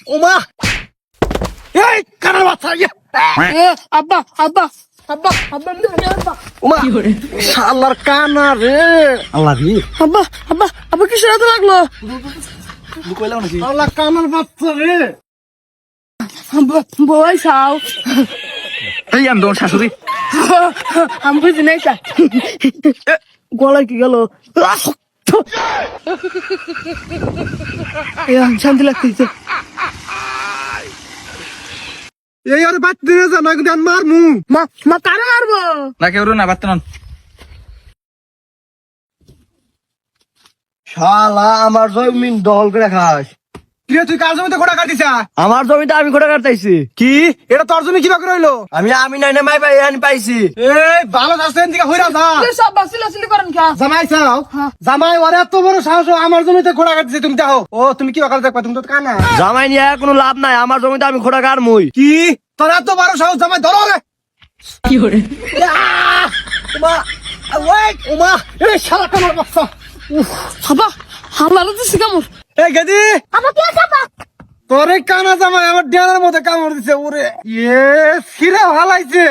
ওমা এই কানার বাচ্চা আব্বা আব্বা আব্বা আব্বা আব্বা ওমা শালার কানা রে আল্লাহ রে আব্বা আব্বা আব্বা কি সেটা লাগলো আল্লাহ কানার বাচ্চা রে বই চাও এই আমি তোমার শাশুড়ি আমি বুঝি নাই স্যার গলায় কি গেল শান্তি লাগতেছে এই আরে বাচ্চা রে জানা কিন্তু আমি মারমু মা মা কারে মারবো না কেউ না বাত্তা নন শালা আমার জমিন দখল করে খাস কিরে তুই কার জমিতে ঘোড়া কাটিছা আমার জমিতে আমি ঘোড়া কাটতেছি কি এটা তোর জমি কিভাবে রইলো আমি নাই না মাই পাই আমি পাইছি এই ভালো আছেন দিকে হইরা যা সব বাসিলাসিলি করেন কে জামাই চাও জামাই ওরে এত বড় সাহস আমার জমিতে ঘোড়া কাটছে তুমি দেখো ও তুমি কি বাকাল দেখবা তুমি তো কানা জামাই নিয়ে কোনো লাভ নাই আমার জমিতে আমি ঘোড়া কাটমুই কি তোর এত বড় সাহস জামাই ধরো রে কি করে ওমা ওই ওমা এই শালা কানার বাচ্চা আব্বা হামলা তো শিকামুর এই গেদি আব্বা কি আছে আব্বা তোরে কানা জামাই আমার দেয়ালের মধ্যে কামড় দিছে ওরে ইয়ে সিরা হালাইছে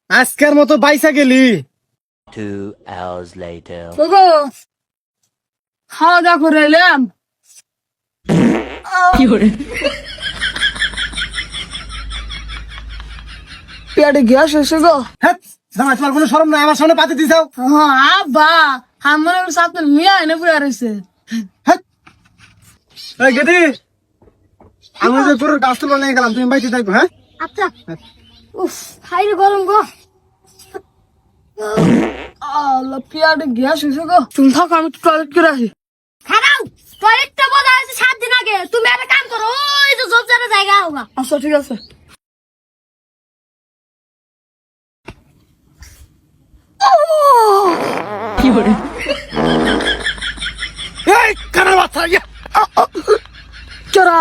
আজকের মতো বাইসা গেলি 2 hours later ওগো খাওয়া দাওয়া করে এলাম কি করে পেটে গ্যাস এসে গো হ্যাঁ জামাই তোমার কোনো শরম নাই আমার সামনে পাতি দিছাও আব্বা আমার সাথে মিয়া এনে পুরা রয়েছে হ্যাঁ এই গেদি আমি যে তোর গাছ তুলে নিয়ে গেলাম তুমি বাইতে থাকবো হ্যাঁ আচ্ছা উফ হাইরে গরম গো আল্লাহ পেটে গ্যাস এসে গো তুমি থাকো আমি টয়লেট করে আসি খারাও টয়লেটটা বোঝা হয়েছে 7 দিন আগে তুমি একটা কাম করো ওই যে জব জায়গা জায়গা হোগা আচ্ছা ঠিক আছে কি করে এই কানার বাচ্চা চরা